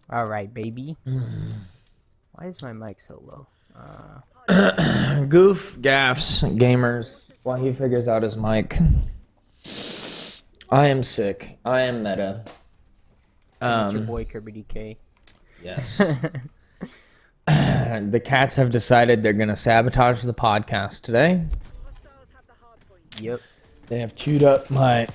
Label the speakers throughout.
Speaker 1: All right, baby. Why is my mic so low?
Speaker 2: Goof, gaffs, gamers, while he figures out his mic. I am sick. I am meta.
Speaker 1: It's your boy Kirby DK.
Speaker 2: Yes. The cats have decided they're going to sabotage the podcast today.
Speaker 1: Yep.
Speaker 2: They have chewed up my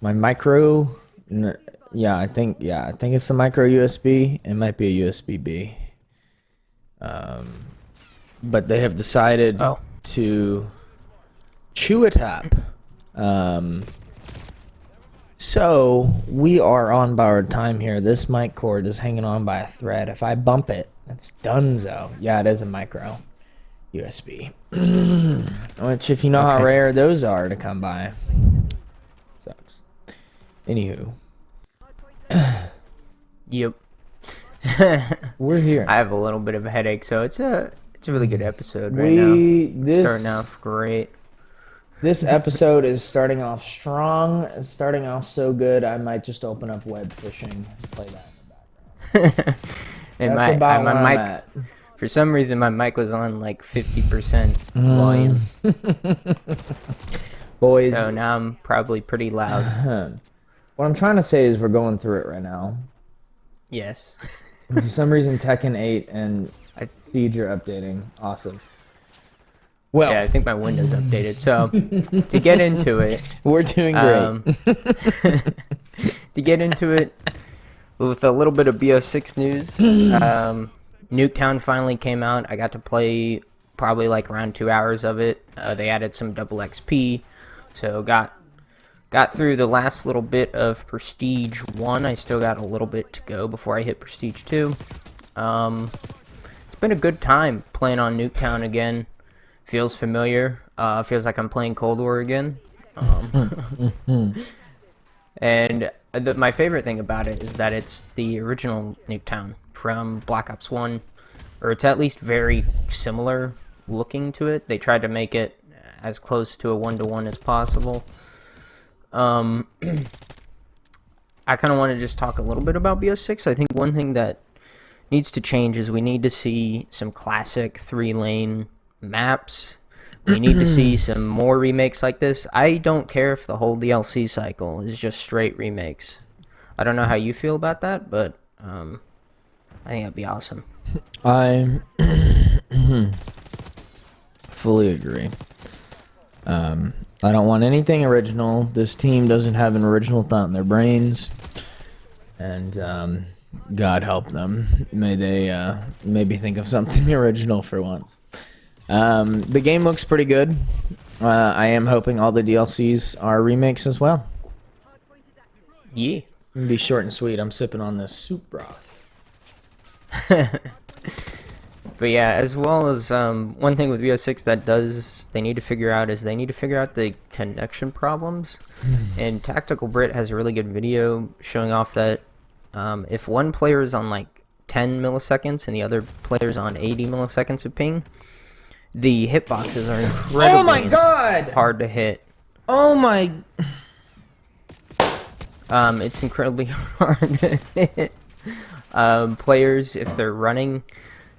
Speaker 2: my micro. I think it's the micro USB. It might be a USB B. But they have decided to chew it up. So we are on borrowed time here. This mic cord is hanging on by a thread. If I bump it, it's donezo. Yeah, it is a micro USB. Which, if you know how rare those are to come by, sucks. Anywho.
Speaker 1: Yep.
Speaker 2: We're here.
Speaker 1: I have a little bit of a headache, so it's a really good episode right now. Starting off great.
Speaker 2: This episode is starting off strong. It's starting off so good, I might just open up web fishing and play that in the background.
Speaker 1: And
Speaker 2: That's about
Speaker 1: my
Speaker 2: where
Speaker 1: mic,
Speaker 2: I'm at.
Speaker 1: for some reason, my mic was on like 50% volume.
Speaker 2: Boys.
Speaker 1: So now I'm probably pretty loud.
Speaker 2: What I'm trying to say is we're going through it right now.
Speaker 1: Yes.
Speaker 2: For some reason, Tekken 8 and Siege are updating. Awesome. Well,
Speaker 1: yeah, I think my Windows updated. So to get into it,
Speaker 2: we're doing great.
Speaker 1: To get into it, with a little bit of BO6 news, Nuketown finally came out. I got to play probably like around 2 hours of it. They added some double XP, so got through the last little bit of Prestige 1. I still got a little bit to go before I hit Prestige 2. It's been a good time playing on Nuketown again. Feels familiar. Feels like I'm playing Cold War again. And my favorite thing about it is that it's the original Nuketown from Black Ops 1, or it's at least very similar looking to it. They tried to make it as close to a one-to-one as possible. I kind of want to just talk a little bit about BO6. I think one thing that needs to change is we need to see some classic 3-lane maps. We need to see some more remakes like this. I don't care if the whole DLC cycle is just straight remakes. I don't know how you feel about that, but I think that'd be awesome.
Speaker 2: I fully agree. I don't want anything original. This team doesn't have an original thought in their brains, and God help them. May they maybe think of something original for once. The game looks pretty good. I am hoping all the DLCs are remakes as well.
Speaker 1: Yeah.
Speaker 2: Be short and sweet. I'm sipping on this soup broth.
Speaker 1: But yeah, as well as one thing with BO6 that they need to figure out the connection problems. And Tactical Brit has a really good video showing off that if one player is on like 10 milliseconds and the other player is on 80 milliseconds of ping, the hitboxes are incredibly hard to hit.
Speaker 2: Oh my!
Speaker 1: It's incredibly hard to hit. Players, if they're running,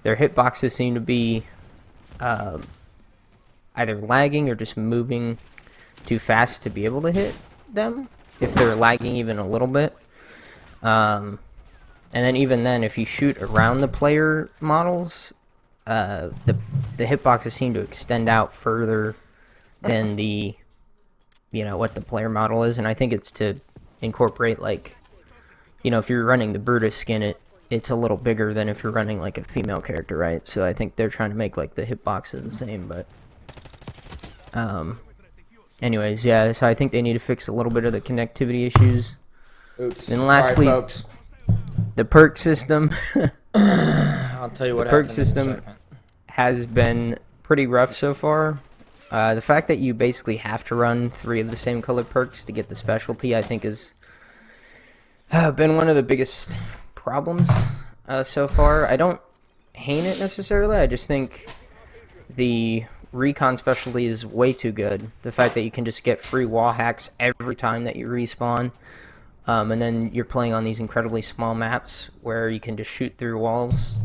Speaker 1: their hitboxes seem to be either lagging or just moving too fast to be able to hit them. If they're lagging even a little bit, and then even then, if you shoot around the player models, the hitboxes seem to extend out further than what the player model is, and I think it's to incorporate, like, if you're running the Brutus skin, it's a little bigger than if you're running like a female character, right? So I think they're trying to make like the hitboxes the same, but anyways, yeah, so I think they need to fix a little bit of the connectivity issues.
Speaker 2: Oops.
Speaker 1: And lastly,
Speaker 2: folks.
Speaker 1: The perk system.
Speaker 2: I'll tell you what.
Speaker 1: The perk system has been pretty rough so far. The fact that you basically have to run 3 of the same colored perks to get the specialty, I think, is been one of the biggest problems so far. I don't hate it necessarily. I just think the recon specialty is way too good. The fact that you can just get free wall hacks every time that you respawn. and then you're playing on these incredibly small maps where you can just shoot through walls.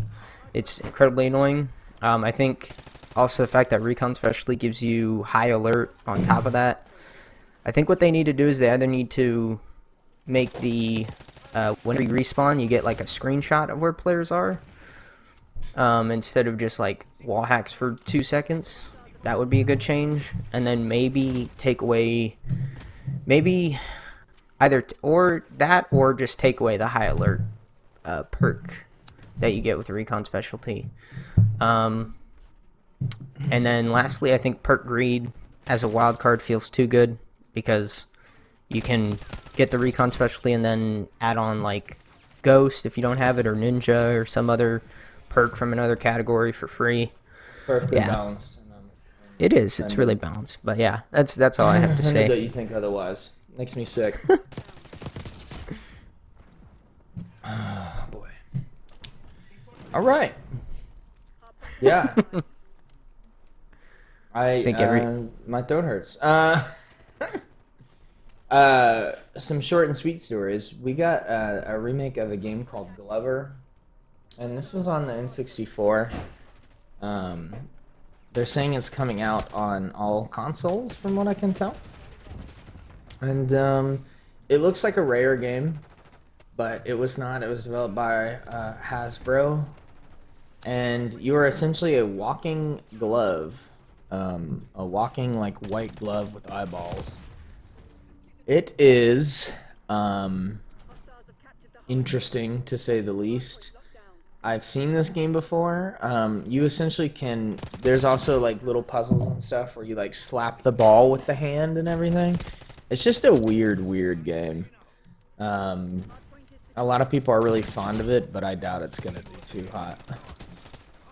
Speaker 1: It's incredibly annoying. I think also the fact that Recon Specialty gives you high alert on top of that. I think what they need to do is they either need to make the whenever you respawn, you get like a screenshot of where players are, instead of just like wall hacks for 2 seconds. That would be a good change. And then maybe take away, maybe either or that, or just take away the high alert perk that you get with the Recon Specialty. And then lastly, I think perk greed as a wild card feels too good, because you can get the Recon Specialty and then add on like Ghost if you don't have it, or Ninja, or some other perk from another category for free.
Speaker 2: Perfectly balanced.
Speaker 1: It is. It's really balanced. But yeah, that's all I have to
Speaker 2: I
Speaker 1: say.
Speaker 2: know that you think otherwise. Makes me sick. Oh, boy. All right. Yeah. I
Speaker 1: think
Speaker 2: my throat hurts. Some short and sweet stories. We got a remake of a game called Glover, and this was on the N64. They're saying it's coming out on all consoles, from what I can tell. And it looks like a Rare game, but it was not. It was developed by Hasbro, and you are essentially a walking glove, a walking like white glove with eyeballs. It is interesting to say the least. I've seen this game before. You essentially can. There's also like little puzzles and stuff where you like slap the ball with the hand and everything. It's just a weird game. A lot of people are really fond of it, but I doubt it's gonna be too hot.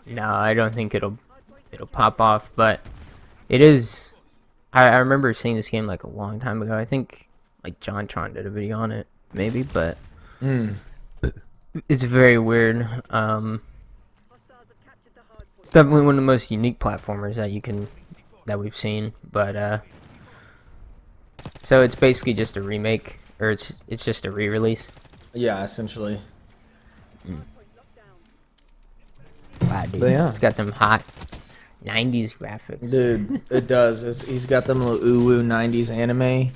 Speaker 1: No, I don't think it'll pop off, but it is. I remember seeing this game like a long time ago. I think like JonTron did a video on it, maybe, but it's very weird. It's definitely one of the most unique platformers that we've seen, but so it's basically just a remake, or it's just a re-release.
Speaker 2: Yeah, essentially.
Speaker 1: Wow, dude.
Speaker 2: But yeah.
Speaker 1: It's got them hot 90s graphics.
Speaker 2: Dude, it does. He's got them little uwu 90s anime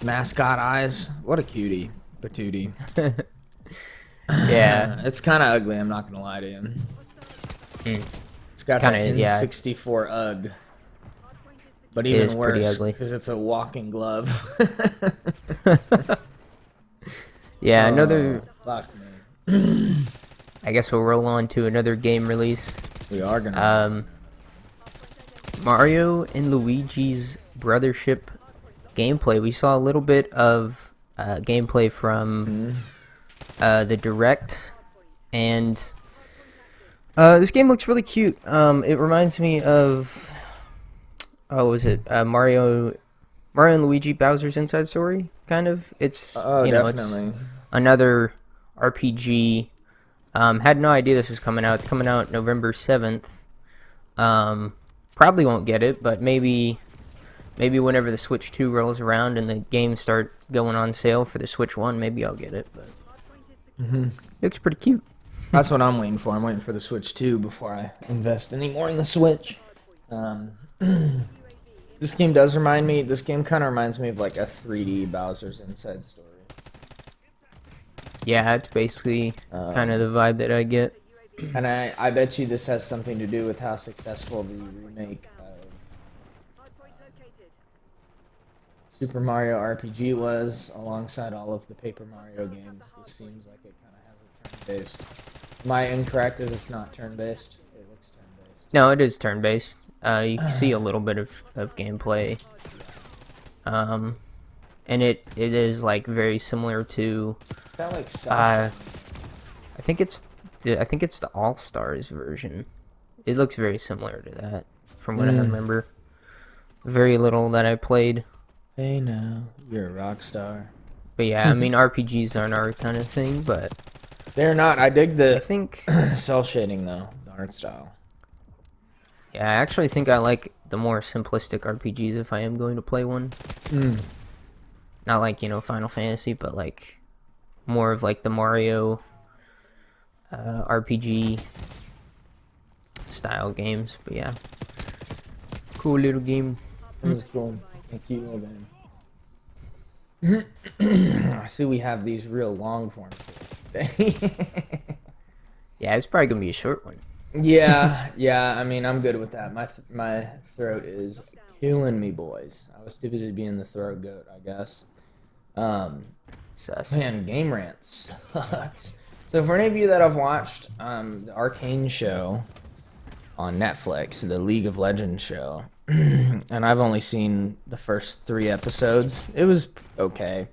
Speaker 2: mascot eyes. What a cutie. Patootie.
Speaker 1: Yeah.
Speaker 2: It's kind of ugly, I'm not going to lie to you. It's got that N64 UGG. But even worse, because it's a walking glove.
Speaker 1: Yeah, another...
Speaker 2: Fuck me.
Speaker 1: I guess we'll roll on to another game release.
Speaker 2: We are going to.
Speaker 1: Mario and Luigi's Brothership gameplay. We saw a little bit of gameplay from the Direct, and this game looks really cute. It reminds me of Mario and Luigi Bowser's Inside Story, kind of. It's
Speaker 2: definitely.
Speaker 1: It's another RPG. Had no idea this was coming out. It's coming out November 7th. Probably won't get it, but maybe whenever the Switch 2 rolls around and the games start going on sale for the Switch 1, maybe I'll get it. But looks pretty cute.
Speaker 2: That's what I'm waiting for. I'm waiting for the Switch 2 before I invest any more in the Switch. This game kind of reminds me of like a 3D Bowser's Inside Story.
Speaker 1: Yeah, it's basically kind of the vibe that I get.
Speaker 2: And I bet you this has something to do with how successful the remake of Super Mario RPG was, alongside all of the Paper Mario games. This seems like it kind of has a turn-based. Am I incorrect? Is it's not turn-based? It looks turn-based.
Speaker 1: No, it is turn-based. You can see a little bit of gameplay. And it is like very similar to.
Speaker 2: That like
Speaker 1: I think it's the All Stars version. It looks very similar to that, from what I remember. Very little that I played.
Speaker 2: Hey now, you're a rock star.
Speaker 1: But yeah, I mean RPGs aren't our kind of thing, but
Speaker 2: they're not. I dig the
Speaker 1: I think
Speaker 2: cell shading though, the art style.
Speaker 1: Yeah, I actually think I like the more simplistic RPGs if I am going to play one. not like Final Fantasy, but like more of like the Mario RPG style games. But yeah, cool little game.
Speaker 2: This is cool. A cute little game. I see we have these real long forms.
Speaker 1: Yeah, it's probably gonna be a short one.
Speaker 2: Yeah. I mean, I'm good with that. My throat is killing me, boys. I was too busy being the throat goat, I guess.
Speaker 1: Sus.
Speaker 2: Man, Game Rant sucks. So for any of you that have watched the Arcane show on Netflix, the League of Legends show, and I've only seen the first 3 episodes. It was okay.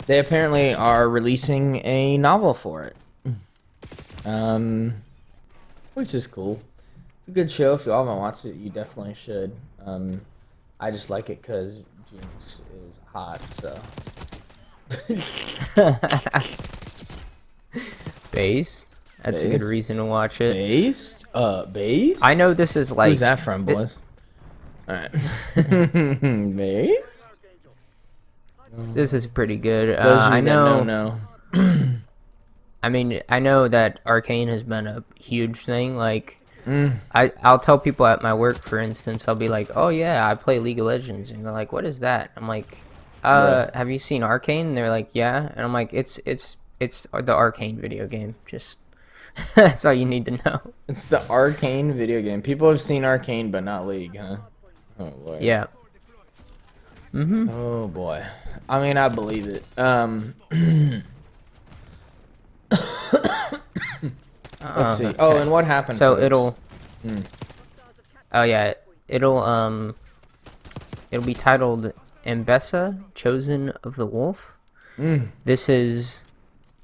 Speaker 2: They apparently are releasing a novel for it. Which is cool. It's a good show. If you all haven't watched it, you definitely should. I just like it because Jinx is hot, so.
Speaker 1: Base. That's a good reason to watch it.
Speaker 2: Based? Base?
Speaker 1: I know this is like.
Speaker 2: Who's that from, boys? Alright. Base?
Speaker 1: This is pretty good.
Speaker 2: Those of you
Speaker 1: I know.
Speaker 2: Know.
Speaker 1: I mean, I know that Arcane has been a huge thing. Like, I'll tell people at my work, for instance, I'll be like, "Oh yeah, I play League of Legends," and they're like, "What is that?" I'm like, "Have you seen Arcane?" And they're like, "Yeah," and I'm like, "It's the Arcane video game. Just that's all you need to know."
Speaker 2: It's the Arcane video game. People have seen Arcane, but not League, huh? Oh boy.
Speaker 1: Yeah.
Speaker 2: Oh boy. I mean, I believe it. Let's see. Oh, and what happened?
Speaker 1: So
Speaker 2: folks?
Speaker 1: it'll. Oh yeah, it'll be titled Mbessa, Chosen of the Wolf. This is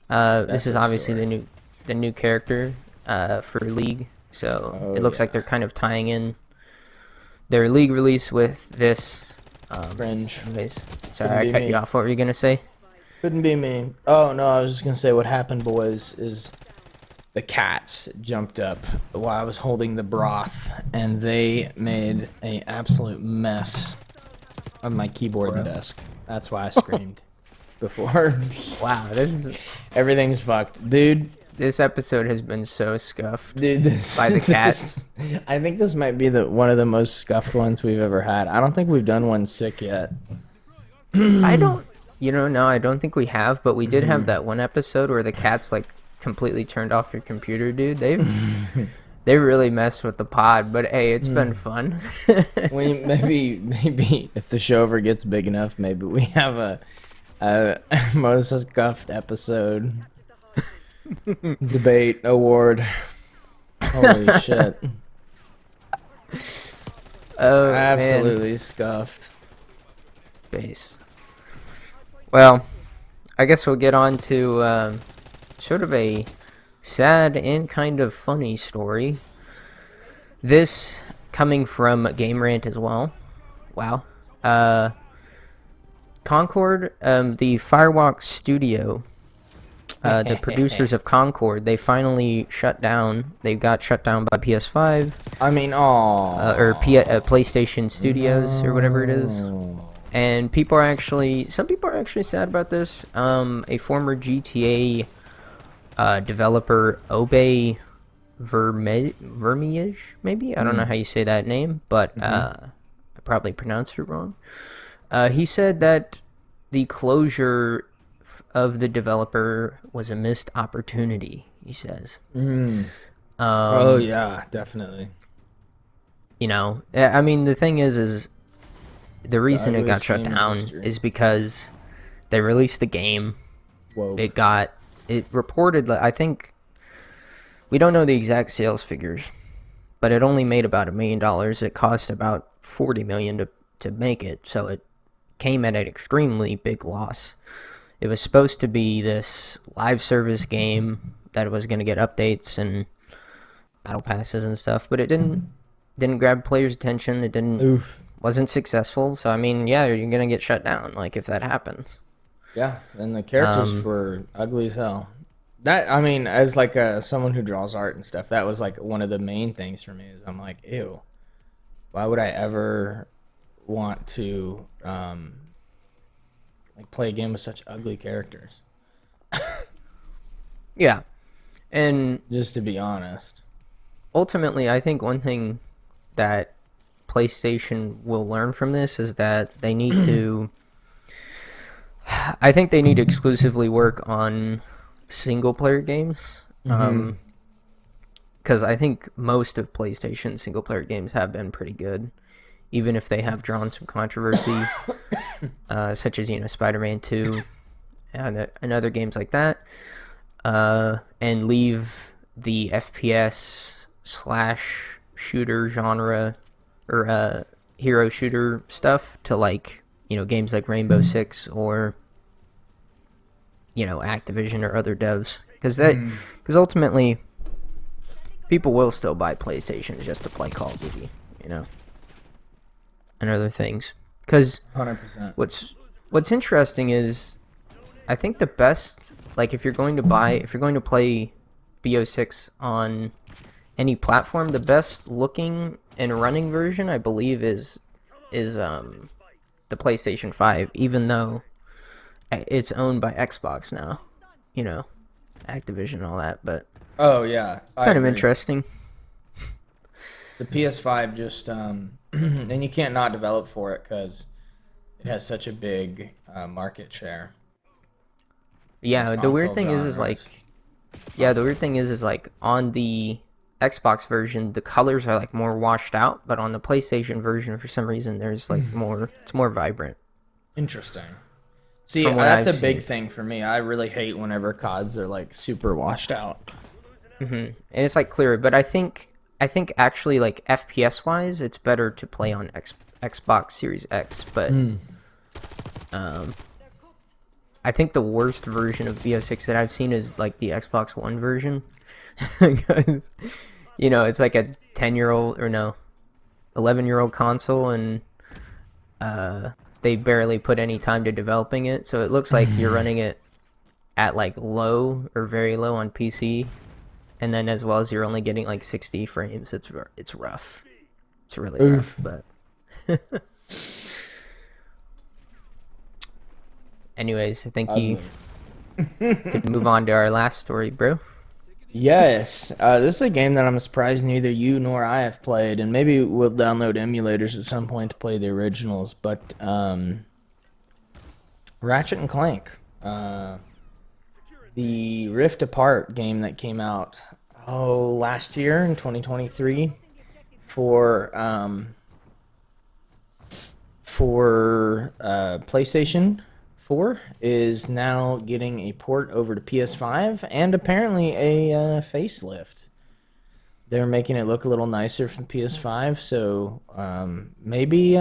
Speaker 1: obviously the new character for League. So it looks like they're kind of tying in their League release with this.
Speaker 2: Cringe.
Speaker 1: Anyways, sorry, I cut you off. What were you gonna say?
Speaker 2: Couldn't be me. Oh no, I was just gonna say what happened, boys, is the cats jumped up while I was holding the broth, and they made an absolute mess of my keyboard and desk. That's why I screamed before.
Speaker 1: Wow,
Speaker 2: Everything's fucked, dude.
Speaker 1: This episode has been so scuffed,
Speaker 2: Dude,
Speaker 1: by the cats.
Speaker 2: I think this might be one of the most scuffed ones we've ever had. I don't think we've done one sick yet.
Speaker 1: I don't think we have, but we did have that one episode where the cats like completely turned off your computer, dude. They really messed with the pod, but hey, it's been fun.
Speaker 2: Maybe if the show ever gets big enough, maybe we have a most scuffed episode debate award. Holy shit.
Speaker 1: Oh,
Speaker 2: absolutely
Speaker 1: man.
Speaker 2: Scuffed.
Speaker 1: Base. Well, I guess we'll get on to sort of a sad and kind of funny story. This coming from Game Rant as well. Wow. Concord, the Firewalk studio, the producers of Concord, they finally shut down. They got shut down by PS5.
Speaker 2: I mean,
Speaker 1: PlayStation Studios or whatever it is. And some people are actually sad about this. A former GTA developer, Obey Vermeige, maybe? I don't know how you say that name, but I probably pronounced it wrong. He said that the closure of the developer was a missed opportunity, he says.
Speaker 2: Oh, yeah, definitely.
Speaker 1: I mean, the thing is the reason it got shut down is because they released the game.
Speaker 2: Whoa.
Speaker 1: It reported, I think, we don't know the exact sales figures, but it only made about $1 million. It cost about $40 million to make it, so it came at an extremely big loss. It was supposed to be this live service game that was going to get updates and battle passes and stuff, but it didn't grab players' attention. It wasn't successful. So I mean, yeah, you're going to get shut down like if that happens.
Speaker 2: Yeah, and the characters were ugly as hell. That, I mean, as like someone who draws art and stuff, that was like one of the main things for me is I'm like, ew, why would I ever want to like play a game with such ugly characters.
Speaker 1: Yeah, and
Speaker 2: Just to be honest.
Speaker 1: ultimately, I think one thing that PlayStation will learn from this is that they need to. I think they need to exclusively work on single player games. Because I think most of PlayStation single player games have been pretty good, even if they have drawn some controversy, such as Spider-Man 2 and other games like that, and leave the FPS slash shooter genre or hero shooter stuff to like games like Rainbow Six or Activision or other devs, because ultimately people will still buy PlayStations just to play Call of Duty, and other things. Because
Speaker 2: 100%.
Speaker 1: what's interesting is, I think the best, like if you're going to play BO6 on any platform, the best looking and running version, I believe, is the PlayStation 5, even though it's owned by Xbox now, Activision and all that, but
Speaker 2: Oh yeah,
Speaker 1: kind of interesting.
Speaker 2: The PS5 just and you can't not develop for it because it has such a big market share.
Speaker 1: Yeah, the weird thing is like, the weird thing is like on the Xbox version, the colors are like more washed out, but on the PlayStation version, for some reason, there's like it's more vibrant.
Speaker 2: Interesting. See, that's a big thing for me. I really hate whenever CODs are like super washed out.
Speaker 1: And it's like clearer, but I think actually, like FPS wise, it's better to play on Xbox Series X, but I think the worst version of BO6 that I've seen is like the Xbox One version, because it's like a 10-year-old or no 11-year-old console, and they barely put any time to developing it, so it looks like you're running it at like low or very low on PC, and then as well as you're only getting like 60 frames. It's rough. It's really rough, but anyways, I think you could move on to our last story, bro.
Speaker 2: Yes, this is a game that I'm surprised neither you nor I have played, and maybe we'll download emulators at some point to play the originals, but Ratchet and Clank, the Rift Apart game that came out last year in 2023 for PlayStation 4 is now getting a port over to PS5 and apparently a facelift. They're making it look a little nicer for the PS5, so maybe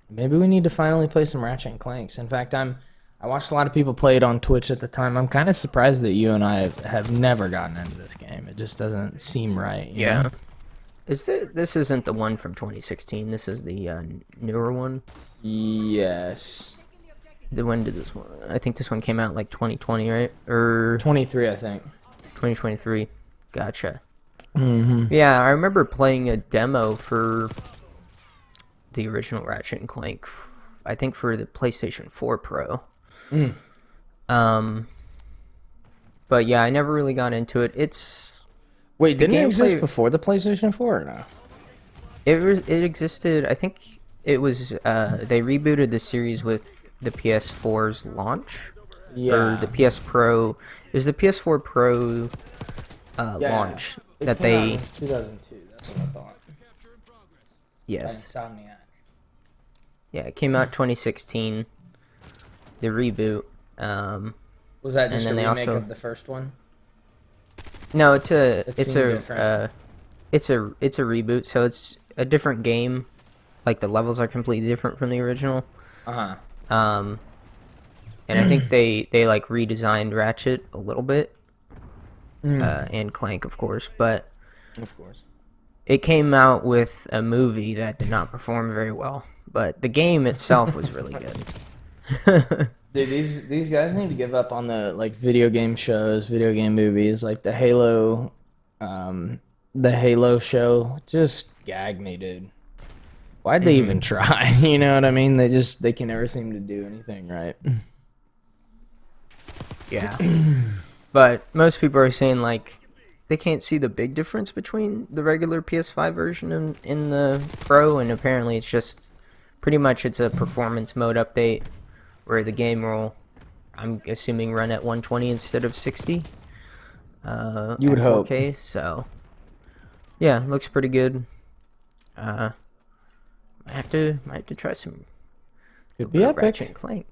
Speaker 2: we need to finally play some Ratchet and Clanks. In fact, I watched a lot of people play it on Twitch at the time. I'm kind of surprised that you and I have never gotten into this game. It just doesn't seem right. You know?
Speaker 1: This isn't the one from 2016. This is the newer one.
Speaker 2: Yes.
Speaker 1: When did this one? I think this one came out like 2020, right? Or
Speaker 2: 23, I think.
Speaker 1: 2023. Gotcha.
Speaker 2: Mm-hmm.
Speaker 1: Yeah, I remember playing a demo for the original Ratchet and Clank. I think for the PlayStation 4 Pro. But yeah, I never really got into it.
Speaker 2: Wait, didn't it exist before the PlayStation 4 or no?
Speaker 1: It existed. I think it was. They rebooted the series with the PS4's launch, or the PS Pro. It was the PS4 Pro launch that they.
Speaker 2: In 2002. That's what I thought.
Speaker 1: Yes.
Speaker 2: Insomniac.
Speaker 1: Yeah, it came out 2016. The reboot.
Speaker 2: Was that just a remake of the first one?
Speaker 1: No, it's a reboot. So it's a different game. Like the levels are completely different from the original. And I think they like redesigned Ratchet a little bit, and Clank, of course, but it came out with a movie that did not perform very well. But the game itself was really good.
Speaker 2: Dude, these guys need to give up on the like video game shows, video game movies, like the Halo show. Just gag me, dude. Why'd they even try? You know what I mean? They can never seem to do anything right.
Speaker 1: Yeah. But most people are saying, like, they can't see the big difference between the regular PS5 version and in the Pro, and apparently it's just pretty much it's a performance mode update where the game will, I'm assuming, run at 120 instead of 60.
Speaker 2: You would
Speaker 1: at
Speaker 2: hope.
Speaker 1: 4K, so yeah, looks pretty good. Might have to try some
Speaker 2: Could be epic.
Speaker 1: Ratchet and Clank.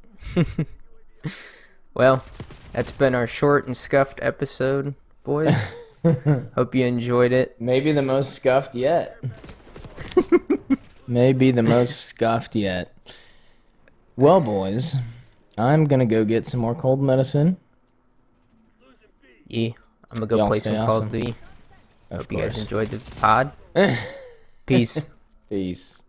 Speaker 1: Well, that's been our short and scuffed episode, boys. Hope you enjoyed it.
Speaker 2: Maybe the most scuffed yet. Maybe the most scuffed yet. Well, boys, I'm gonna go get some more cold medicine.
Speaker 1: Yeah, I'm gonna go
Speaker 2: Y'all
Speaker 1: play
Speaker 2: stay
Speaker 1: some Call
Speaker 2: awesome.
Speaker 1: of Duty.
Speaker 2: Of
Speaker 1: Hope you guys
Speaker 2: course.
Speaker 1: enjoyed the pod. Peace.
Speaker 2: Peace.